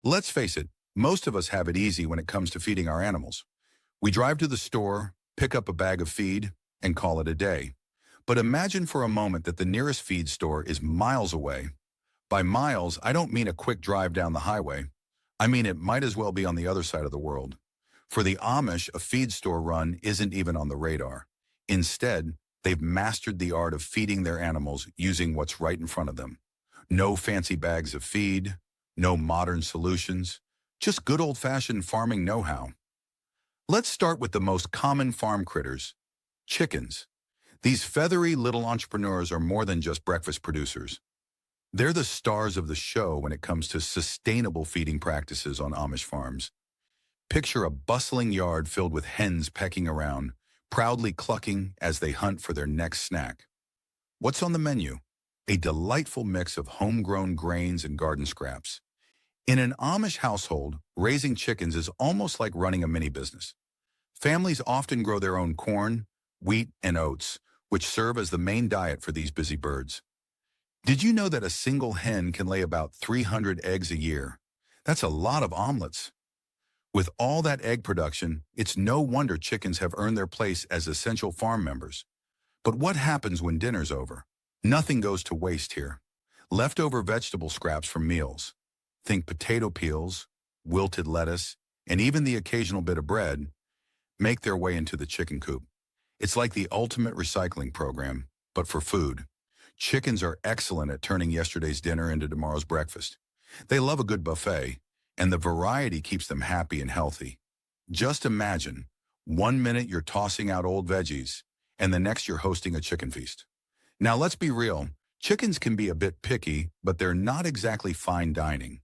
Let's face it, most of us have it easy when it comes to feeding our animals. We drive to the store, pick up a bag of feed, and call it a day. But imagine for a moment that the nearest feed store is miles away. By miles, I don't mean a quick drive down the highway. I mean it might as well be on the other side of the world. For the Amish, a feed store run isn't even on the radar. Instead, they've mastered the art of feeding their animals using what's right in front of them. No fancy bags of feed, no modern solutions, just good old-fashioned farming know-how. Let's start with the most common farm critters, chickens. These feathery little entrepreneurs are more than just breakfast producers. They're the stars of the show when it comes to sustainable feeding practices on Amish farms. Picture a bustling yard filled with hens pecking around, proudly clucking as they hunt for their next snack. What's on the menu? A delightful mix of homegrown grains and garden scraps. In an Amish household, raising chickens is almost like running a mini business. Families often grow their own corn, wheat, and oats, which serve as the main diet for these busy birds. Did you know that a single hen can lay about 300 eggs a year? That's a lot of omelets. With all that egg production, it's no wonder chickens have earned their place as essential farm members. But what happens when dinner's over? Nothing goes to waste here. Leftover vegetable scraps from meals. Think potato peels, wilted lettuce, and even the occasional bit of bread make their way into the chicken coop. It's like the ultimate recycling program, but for food. Chickens are excellent at turning yesterday's dinner into tomorrow's breakfast. They love a good buffet, and the variety keeps them happy and healthy. Just imagine, 1 minute you're tossing out old veggies, and the next you're hosting a chicken feast. Now let's be real, chickens can be a bit picky, but they're not exactly fine dining.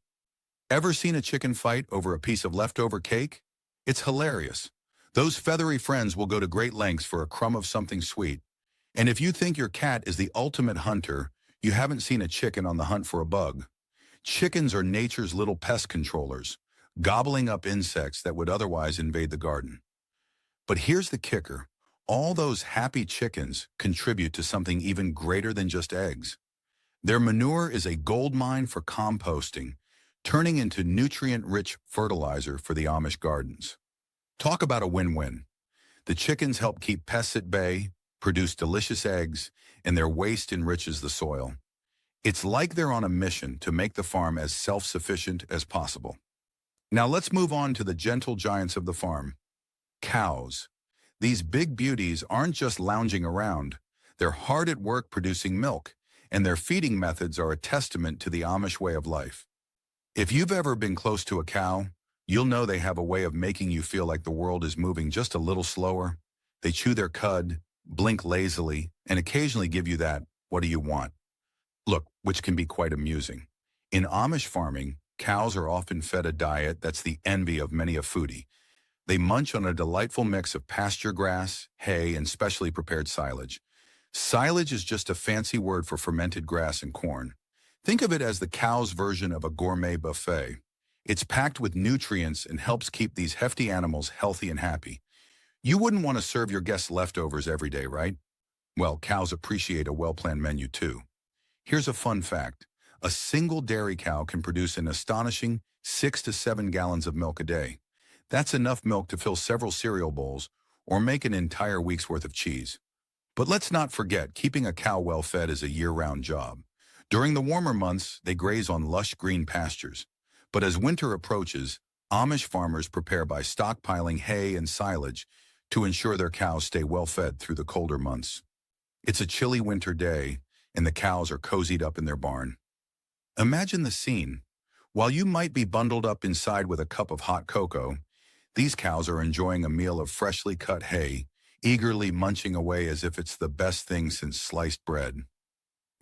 Ever seen a chicken fight over a piece of leftover cake? It's hilarious. Those feathery friends will go to great lengths for a crumb of something sweet. And if you think your cat is the ultimate hunter, you haven't seen a chicken on the hunt for a bug. Chickens are nature's little pest controllers, gobbling up insects that would otherwise invade the garden. But here's the kicker. All those happy chickens contribute to something even greater than just eggs. Their manure is a goldmine for composting, turning into nutrient-rich fertilizer for the Amish gardens. Talk about a win-win. The chickens help keep pests at bay, produce delicious eggs, and their waste enriches the soil. It's like they're on a mission to make the farm as self-sufficient as possible. Now let's move on to the gentle giants of the farm, cows. These big beauties aren't just lounging around. They're hard at work producing milk, and their feeding methods are a testament to the Amish way of life. If you've ever been close to a cow, you'll know they have a way of making you feel like the world is moving just a little slower. They chew their cud, blink lazily, and occasionally give you that, "What do you want?" look, which can be quite amusing. In Amish farming, cows are often fed a diet that's the envy of many a foodie. They munch on a delightful mix of pasture grass, hay, and specially prepared silage. Silage is just a fancy word for fermented grass and corn. Think of it as the cow's version of a gourmet buffet. It's packed with nutrients and helps keep these hefty animals healthy and happy. You wouldn't want to serve your guests leftovers every day, right? Well, cows appreciate a well-planned menu too. Here's a fun fact. A single dairy cow can produce an astonishing 6 to 7 gallons of milk a day. That's enough milk to fill several cereal bowls or make an entire week's worth of cheese. But let's not forget, keeping a cow well-fed is a year-round job. During the warmer months, they graze on lush green pastures. But as winter approaches, Amish farmers prepare by stockpiling hay and silage to ensure their cows stay well-fed through the colder months. It's a chilly winter day, and the cows are cozied up in their barn. Imagine the scene. While you might be bundled up inside with a cup of hot cocoa, these cows are enjoying a meal of freshly cut hay, eagerly munching away as if it's the best thing since sliced bread.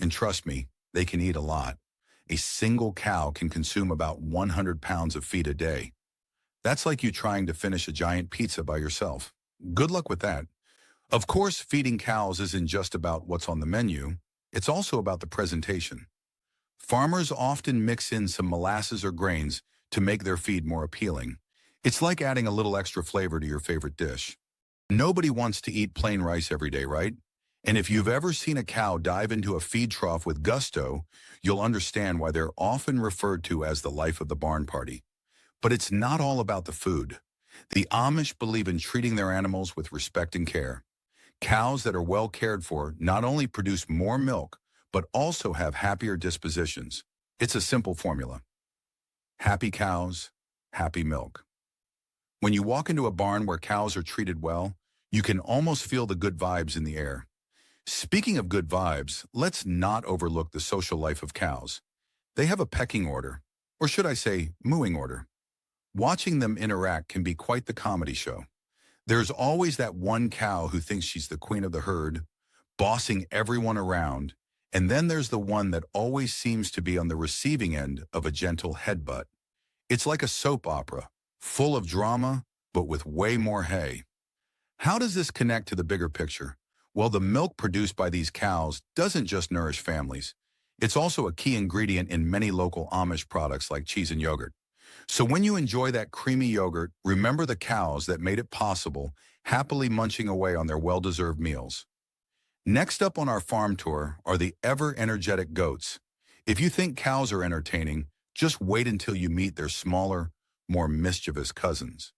And trust me, they can eat a lot. A single cow can consume about 100 pounds of feed a day. That's like you trying to finish a giant pizza by yourself. Good luck with that. Of course, feeding cows isn't just about what's on the menu. It's also about the presentation. Farmers often mix in some molasses or grains to make their feed more appealing. It's like adding a little extra flavor to your favorite dish. Nobody wants to eat plain rice every day, right? And if you've ever seen a cow dive into a feed trough with gusto, you'll understand why they're often referred to as the life of the barn party. But it's not all about the food. The Amish believe in treating their animals with respect and care. Cows that are well cared for not only produce more milk, but also have happier dispositions. It's a simple formula. Happy cows, happy milk. When you walk into a barn where cows are treated well, you can almost feel the good vibes in the air. Speaking of good vibes, let's not overlook the social life of cows. They have a pecking order, or should I say, mooing order. Watching them interact can be quite the comedy show. There's always that one cow who thinks she's the queen of the herd, bossing everyone around, and then there's the one that always seems to be on the receiving end of a gentle headbutt. It's like a soap opera, full of drama, but with way more hay. How does this connect to the bigger picture? Well, the milk produced by these cows doesn't just nourish families. It's also a key ingredient in many local Amish products like cheese and yogurt. So when you enjoy that creamy yogurt, remember the cows that made it possible, happily munching away on their well-deserved meals. Next up on our farm tour are the ever-energetic goats. If you think cows are entertaining, just wait until you meet their smaller, more mischievous cousins.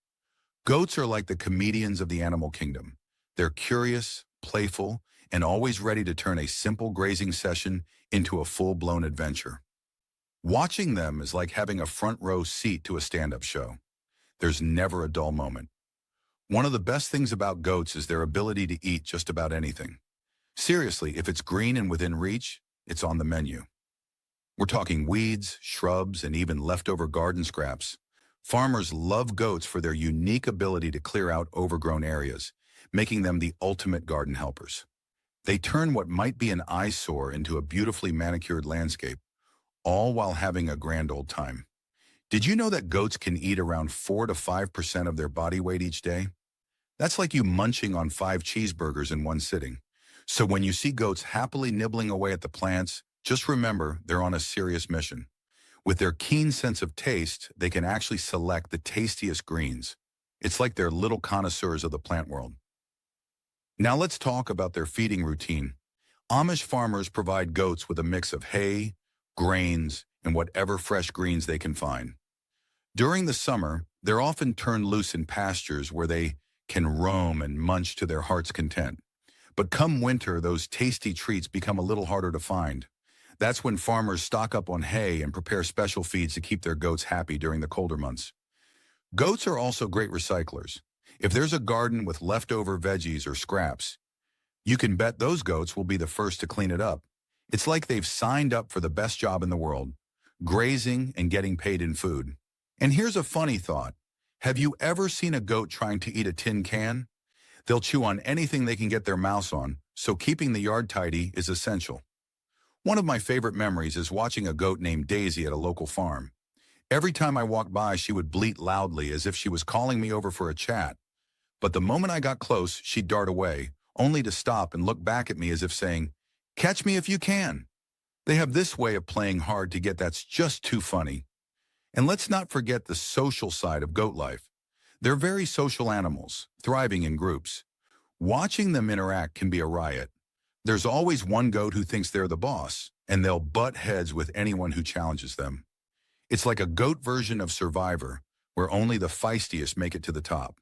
Goats are like the comedians of the animal kingdom. They're curious, playful, and always ready to turn a simple grazing session into a full-blown adventure. Watching them is like having a front row seat to a stand-up show. There's never a dull moment. One of the best things about goats is their ability to eat just about anything. Seriously, if it's green and within reach, it's on the menu. We're talking weeds, shrubs, and even leftover garden scraps. Farmers love goats for their unique ability to clear out overgrown areas, making them the ultimate garden helpers. They turn what might be an eyesore into a beautifully manicured landscape, all while having a grand old time. Did you know that goats can eat around 4 to 5% of their body weight each day? That's like you munching on 5 cheeseburgers in one sitting. So when you see goats happily nibbling away at the plants, just remember they're on a serious mission. With their keen sense of taste, they can actually select the tastiest greens. It's like they're little connoisseurs of the plant world. Now let's talk about their feeding routine. Amish farmers provide goats with a mix of hay, grains, and whatever fresh greens they can find. During the summer, they're often turned loose in pastures where they can roam and munch to their heart's content. But come winter, those tasty treats become a little harder to find. That's when farmers stock up on hay and prepare special feeds to keep their goats happy during the colder months. Goats are also great recyclers. If there's a garden with leftover veggies or scraps, you can bet those goats will be the first to clean it up. It's like they've signed up for the best job in the world, grazing and getting paid in food. And here's a funny thought. Have you ever seen a goat trying to eat a tin can? They'll chew on anything they can get their mouths on, so keeping the yard tidy is essential. One of my favorite memories is watching a goat named Daisy at a local farm. Every time I walked by, she would bleat loudly as if she was calling me over for a chat. But the moment I got close, she'd dart away, only to stop and look back at me as if saying, "Catch me if you can." They have this way of playing hard to get that's just too funny. And let's not forget the social side of goat life. They're very social animals, thriving in groups. Watching them interact can be a riot. There's always one goat who thinks they're the boss, and they'll butt heads with anyone who challenges them. It's like a goat version of Survivor, where only the feistiest make it to the top.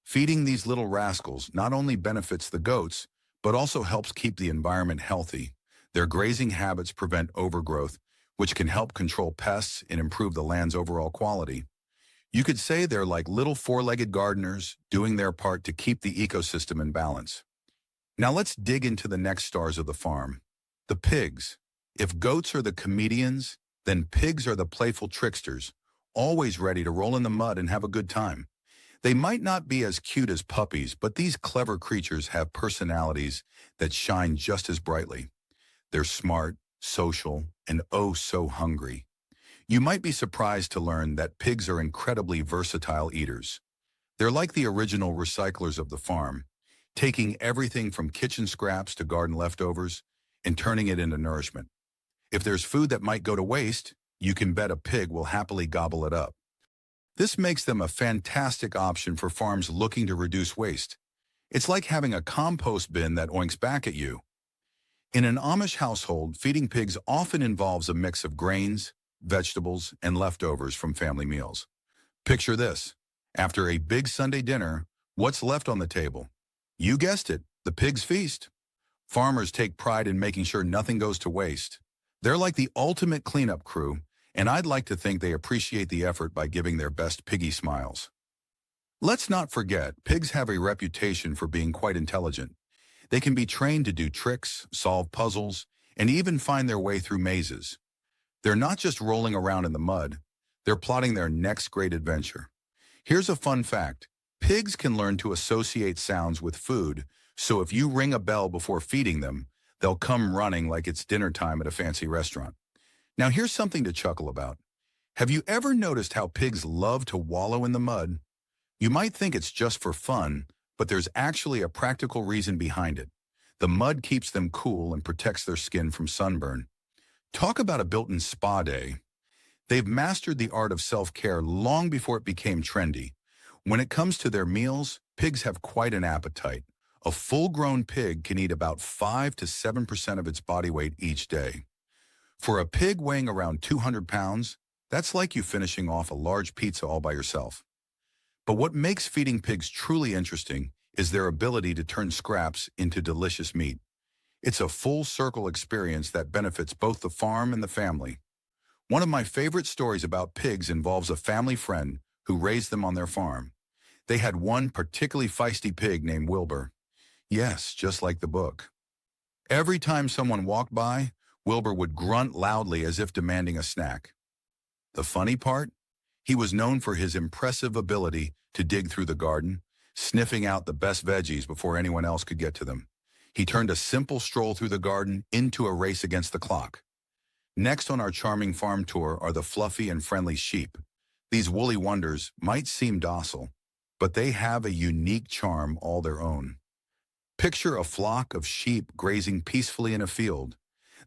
Feeding these little rascals not only benefits the goats, but also helps keep the environment healthy. Their grazing habits prevent overgrowth, which can help control pests and improve the land's overall quality. You could say they're like little four-legged gardeners doing their part to keep the ecosystem in balance. Now let's dig into the next stars of the farm, the pigs. If goats are the comedians, then pigs are the playful tricksters, always ready to roll in the mud and have a good time. They might not be as cute as puppies, but these clever creatures have personalities that shine just as brightly. They're smart, social, and oh so hungry. You might be surprised to learn that pigs are incredibly versatile eaters. They're like the original recyclers of the farm, taking everything from kitchen scraps to garden leftovers and turning it into nourishment. If there's food that might go to waste, you can bet a pig will happily gobble it up. This makes them a fantastic option for farms looking to reduce waste. It's like having a compost bin that oinks back at you. In an Amish household, feeding pigs often involves a mix of grains, vegetables, and leftovers from family meals. Picture this. After a big Sunday dinner, what's left on the table? You guessed it, the pig's feast. Farmers take pride in making sure nothing goes to waste. They're like the ultimate cleanup crew, and I'd like to think they appreciate the effort by giving their best piggy smiles. Let's not forget, pigs have a reputation for being quite intelligent. They can be trained to do tricks, solve puzzles, and even find their way through mazes. They're not just rolling around in the mud, they're plotting their next great adventure. Here's a fun fact. Pigs can learn to associate sounds with food, so if you ring a bell before feeding them, they'll come running like it's dinner time at a fancy restaurant. Now here's something to chuckle about. Have you ever noticed how pigs love to wallow in the mud? You might think it's just for fun, but there's actually a practical reason behind it. The mud keeps them cool and protects their skin from sunburn. Talk about a built-in spa day. They've mastered the art of self-care long before it became trendy. When it comes to their meals, pigs have quite an appetite. A full-grown pig can eat about 5 to 7% of its body weight each day. For a pig weighing around 200 pounds, that's like you finishing off a large pizza all by yourself. But what makes feeding pigs truly interesting is their ability to turn scraps into delicious meat. It's a full-circle experience that benefits both the farm and the family. One of my favorite stories about pigs involves a family friend who raised them on their farm. They had one particularly feisty pig named Wilbur. Yes, just like the book. Every time someone walked by, Wilbur would grunt loudly as if demanding a snack. The funny part? He was known for his impressive ability to dig through the garden, sniffing out the best veggies before anyone else could get to them. He turned a simple stroll through the garden into a race against the clock. Next on our charming farm tour are the fluffy and friendly sheep. These woolly wonders might seem docile, but they have a unique charm all their own. Picture a flock of sheep grazing peacefully in a field,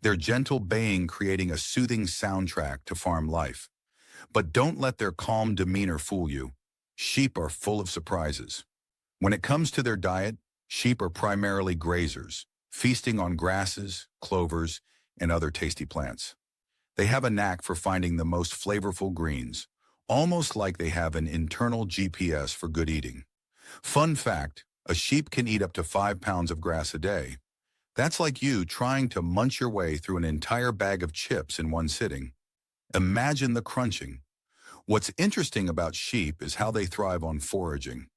their gentle baying creating a soothing soundtrack to farm life. But don't let their calm demeanor fool you. Sheep are full of surprises. When it comes to their diet, sheep are primarily grazers, feasting on grasses, clovers, and other tasty plants. They have a knack for finding the most flavorful greens, almost like they have an internal GPS for good eating. Fun fact, a sheep can eat up to 5 pounds of grass a day. That's like you trying to munch your way through an entire bag of chips in one sitting. Imagine the crunching. What's interesting about sheep is how they thrive on foraging.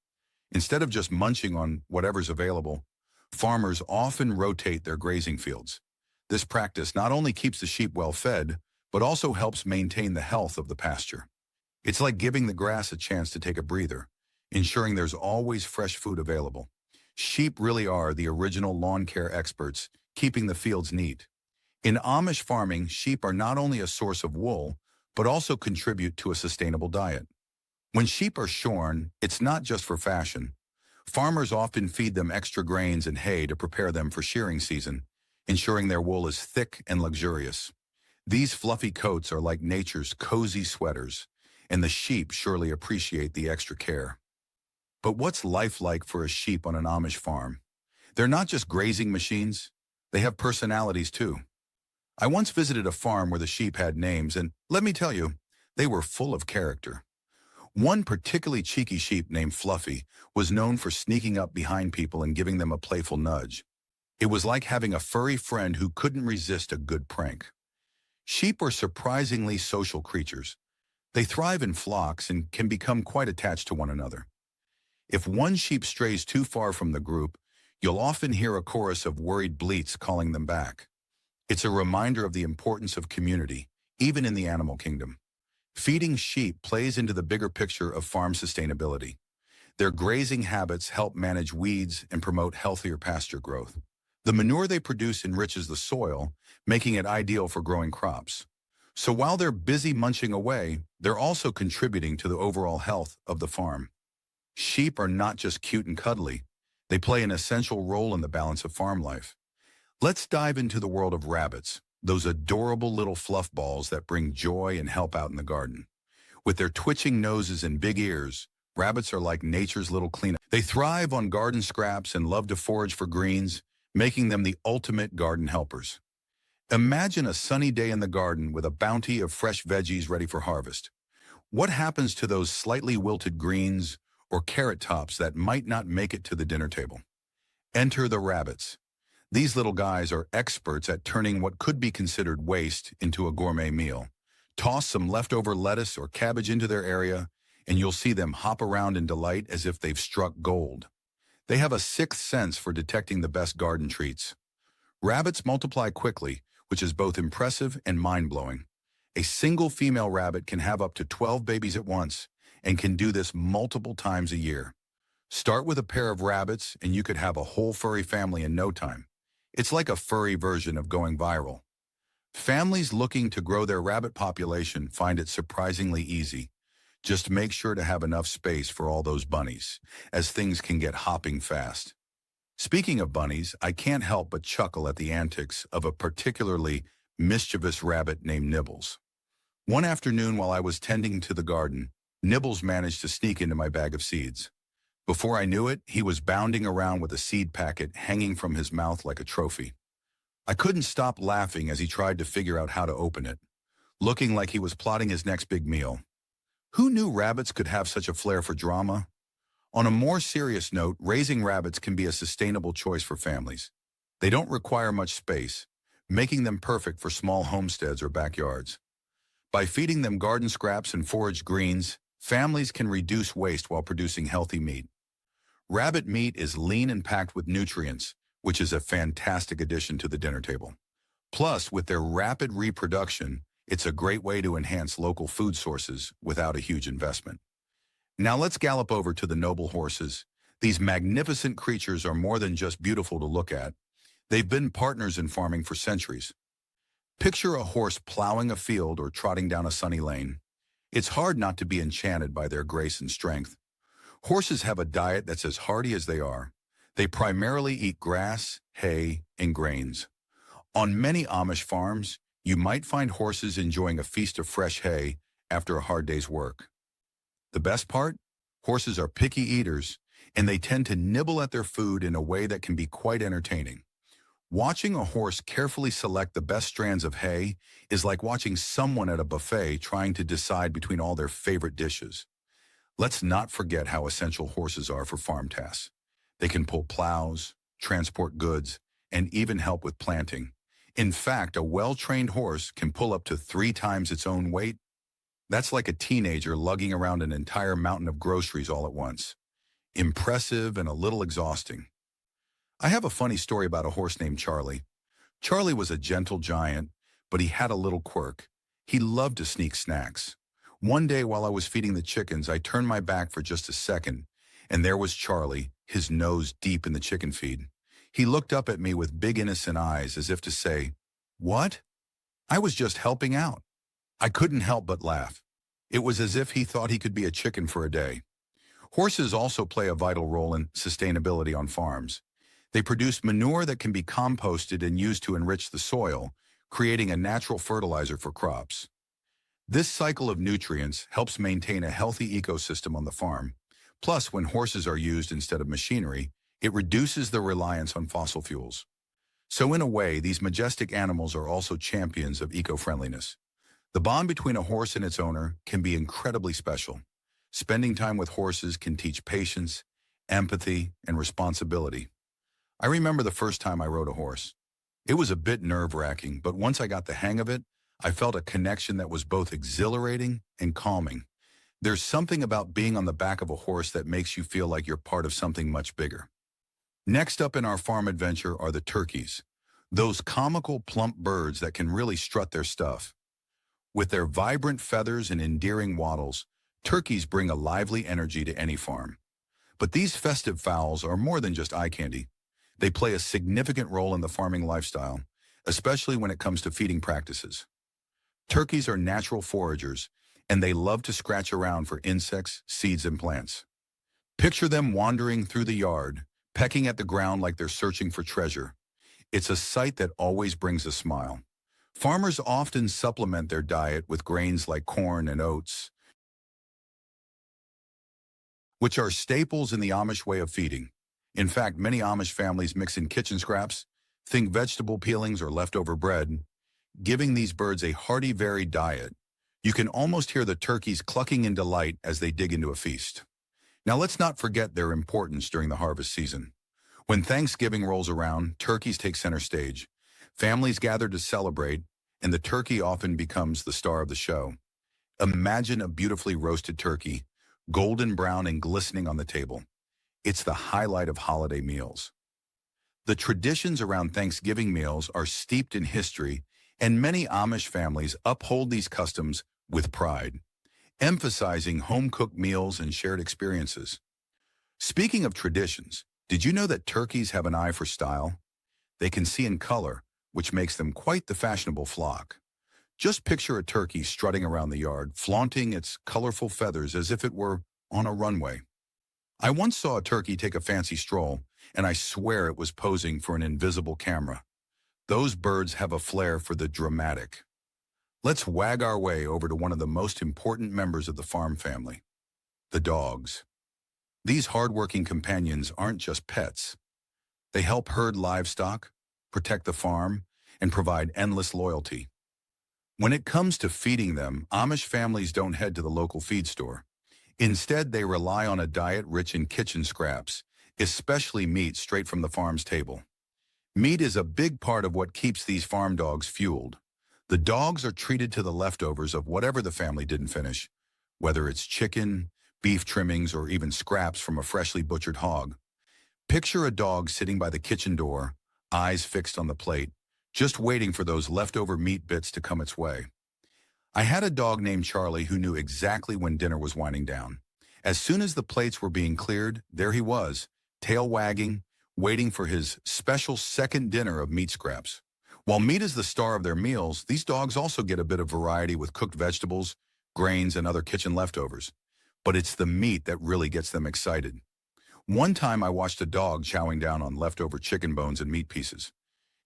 Instead of just munching on whatever's available, farmers often rotate their grazing fields. This practice not only keeps the sheep well fed, but also helps maintain the health of the pasture. It's like giving the grass a chance to take a breather, ensuring there's always fresh food available. Sheep really are the original lawn care experts, keeping the fields neat. In Amish farming, sheep are not only a source of wool, but also contribute to a sustainable diet. When sheep are shorn, it's not just for fashion. Farmers often feed them extra grains and hay to prepare them for shearing season, ensuring their wool is thick and luxurious. These fluffy coats are like nature's cozy sweaters, and the sheep surely appreciate the extra care. But what's life like for a sheep on an Amish farm? They're not just grazing machines, they have personalities too. I once visited a farm where the sheep had names, and let me tell you, they were full of character. One particularly cheeky sheep named Fluffy was known for sneaking up behind people and giving them a playful nudge. It was like having a furry friend who couldn't resist a good prank. Sheep are surprisingly social creatures. They thrive in flocks and can become quite attached to one another. If one sheep strays too far from the group, you'll often hear a chorus of worried bleats calling them back. It's a reminder of the importance of community, even in the animal kingdom. Feeding sheep plays into the bigger picture of farm sustainability. Their grazing habits help manage weeds and promote healthier pasture growth. The manure they produce enriches the soil, making it ideal for growing crops. So while they're busy munching away, they're also contributing to the overall health of the farm. Sheep are not just cute and cuddly. They play an essential role in the balance of farm life. Let's dive into the world of rabbits, those adorable little fluff balls that bring joy and help out in the garden. With their twitching noses and big ears, rabbits are like nature's little cleanup. They thrive on garden scraps and love to forage for greens, making them the ultimate garden helpers. Imagine a sunny day in the garden with a bounty of fresh veggies ready for harvest. What happens to those slightly wilted greens or carrot tops that might not make it to the dinner table? Enter the rabbits. These little guys are experts at turning what could be considered waste into a gourmet meal. Toss some leftover lettuce or cabbage into their area, and you'll see them hop around in delight as if they've struck gold. They have a sixth sense for detecting the best garden treats. Rabbits multiply quickly, which is both impressive and mind-blowing. A single female rabbit can have up to 12 babies at once and can do this multiple times a year. Start with a pair of rabbits and you could have a whole furry family in no time. It's like a furry version of going viral. Families looking to grow their rabbit population find it surprisingly easy. Just make sure to have enough space for all those bunnies, as things can get hopping fast. Speaking of bunnies, I can't help but chuckle at the antics of a particularly mischievous rabbit named Nibbles. One afternoon while I was tending to the garden, Nibbles managed to sneak into my bag of seeds. Before I knew it, he was bounding around with a seed packet hanging from his mouth like a trophy. I couldn't stop laughing as he tried to figure out how to open it, looking like he was plotting his next big meal. Who knew rabbits could have such a flair for drama? On a more serious note, raising rabbits can be a sustainable choice for families. They don't require much space, making them perfect for small homesteads or backyards. By feeding them garden scraps and foraged greens, families can reduce waste while producing healthy meat. Rabbit meat is lean and packed with nutrients, which is a fantastic addition to the dinner table. Plus, with their rapid reproduction, it's a great way to enhance local food sources without a huge investment. Now let's gallop over to the noble horses. These magnificent creatures are more than just beautiful to look at. They've been partners in farming for centuries. Picture a horse plowing a field or trotting down a sunny lane. It's hard not to be enchanted by their grace and strength. Horses have a diet that's as hardy as they are. They primarily eat grass, hay, and grains. On many Amish farms, you might find horses enjoying a feast of fresh hay after a hard day's work. The best part? Horses are picky eaters, and they tend to nibble at their food in a way that can be quite entertaining. Watching a horse carefully select the best strands of hay is like watching someone at a buffet trying to decide between all their favorite dishes. Let's not forget how essential horses are for farm tasks. They can pull plows, transport goods, and even help with planting. In fact, a well-trained horse can pull up to 3 times its own weight. That's like a teenager lugging around an entire mountain of groceries all at once. Impressive and a little exhausting. I have a funny story about a horse named Charlie. Charlie was a gentle giant, but he had a little quirk. He loved to sneak snacks. One day while I was feeding the chickens, I turned my back for just a second, and there was Charlie, his nose deep in the chicken feed. He looked up at me with big innocent eyes as if to say, "What?" I was just helping out. I couldn't help but laugh. It was as if he thought he could be a chicken for a day. Horses also play a vital role in sustainability on farms. They produce manure that can be composted and used to enrich the soil, creating a natural fertilizer for crops. This cycle of nutrients helps maintain a healthy ecosystem on the farm. Plus, when horses are used instead of machinery, it reduces the reliance on fossil fuels. So in a way, these majestic animals are also champions of eco-friendliness. The bond between a horse and its owner can be incredibly special. Spending time with horses can teach patience, empathy, and responsibility. I remember the first time I rode a horse. It was a bit nerve-wracking, but once I got the hang of it, I felt a connection that was both exhilarating and calming. There's something about being on the back of a horse that makes you feel like you're part of something much bigger. Next up in our farm adventure are the turkeys, those comical, plump birds that can really strut their stuff. With their vibrant feathers and endearing waddles, turkeys bring a lively energy to any farm. But these festive fowls are more than just eye candy. They play a significant role in the farming lifestyle, especially when it comes to feeding practices. Turkeys are natural foragers, and they love to scratch around for insects, seeds, and plants. Picture them wandering through the yard, pecking at the ground like they're searching for treasure. It's a sight that always brings a smile. Farmers often supplement their diet with grains like corn and oats, which are staples in the Amish way of feeding. In fact, many Amish families mix in kitchen scraps, think vegetable peelings or leftover bread, giving these birds a hearty, varied diet. You can almost hear the turkeys clucking in delight as they dig into a feast. Now let's not forget their importance during the harvest season. When Thanksgiving rolls around, turkeys take center stage. Families gather to celebrate, and the turkey often becomes the star of the show. Imagine a beautifully roasted turkey, golden brown and glistening on the table. It's the highlight of holiday meals. The traditions around Thanksgiving meals are steeped in history, and many Amish families uphold these customs with pride, emphasizing home-cooked meals and shared experiences. Speaking of traditions, did you know that turkeys have an eye for style? They can see in color, which makes them quite the fashionable flock. Just picture a turkey strutting around the yard, flaunting its colorful feathers as if it were on a runway. I once saw a turkey take a fancy stroll, and I swear it was posing for an invisible camera. Those birds have a flair for the dramatic. Let's wag our way over to one of the most important members of the farm family, the dogs. These hardworking companions aren't just pets. They help herd livestock, protect the farm, and provide endless loyalty. When it comes to feeding them, Amish families don't head to the local feed store. Instead, they rely on a diet rich in kitchen scraps, especially meat straight from the farm's table. Meat is a big part of what keeps these farm dogs fueled. The dogs are treated to the leftovers of whatever the family didn't finish, whether it's chicken, beef trimmings, or even scraps from a freshly butchered hog. Picture a dog sitting by the kitchen door, eyes fixed on the plate, just waiting for those leftover meat bits to come its way. I had a dog named Charlie who knew exactly when dinner was winding down. As soon as the plates were being cleared, there he was, tail wagging, waiting for his special second dinner of meat scraps. While meat is the star of their meals, these dogs also get a bit of variety with cooked vegetables, grains, and other kitchen leftovers. But it's the meat that really gets them excited. One time I watched a dog chowing down on leftover chicken bones and meat pieces.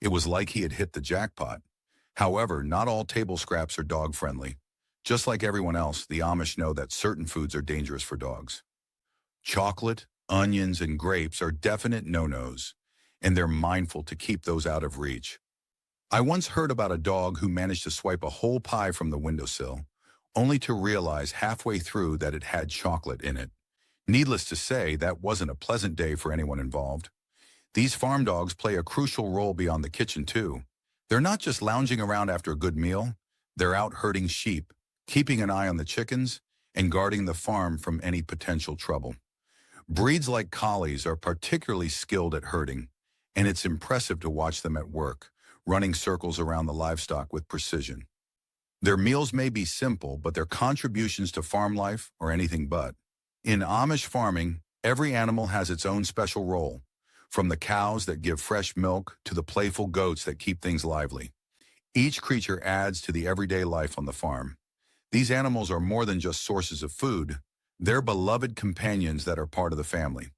It was like he had hit the jackpot. However, not all table scraps are dog-friendly. Just like everyone else, the Amish know that certain foods are dangerous for dogs. Chocolate, onions, and grapes are definite no-nos, and they're mindful to keep those out of reach. I once heard about a dog who managed to swipe a whole pie from the windowsill, only to realize halfway through that it had chocolate in it. Needless to say, that wasn't a pleasant day for anyone involved. These farm dogs play a crucial role beyond the kitchen, too. They're not just lounging around after a good meal, they're out herding sheep, keeping an eye on the chickens, and guarding the farm from any potential trouble. Breeds like collies are particularly skilled at herding, and it's impressive to watch them at work, running circles around the livestock with precision. Their meals may be simple, but their contributions to farm life are anything but. In Amish farming, every animal has its own special role, from the cows that give fresh milk to the playful goats that keep things lively. Each creature adds to the everyday life on the farm. These animals are more than just sources of food. They're beloved companions that are part of the family.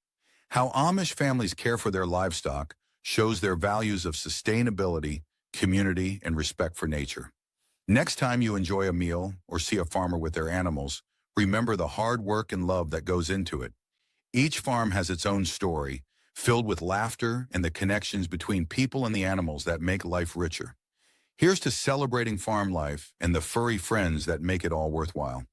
How Amish families care for their livestock shows their values of sustainability, community, and respect for nature. Next time you enjoy a meal or see a farmer with their animals, remember the hard work and love that goes into it. Each farm has its own story, filled with laughter and the connections between people and the animals that make life richer. Here's to celebrating farm life and the furry friends that make it all worthwhile.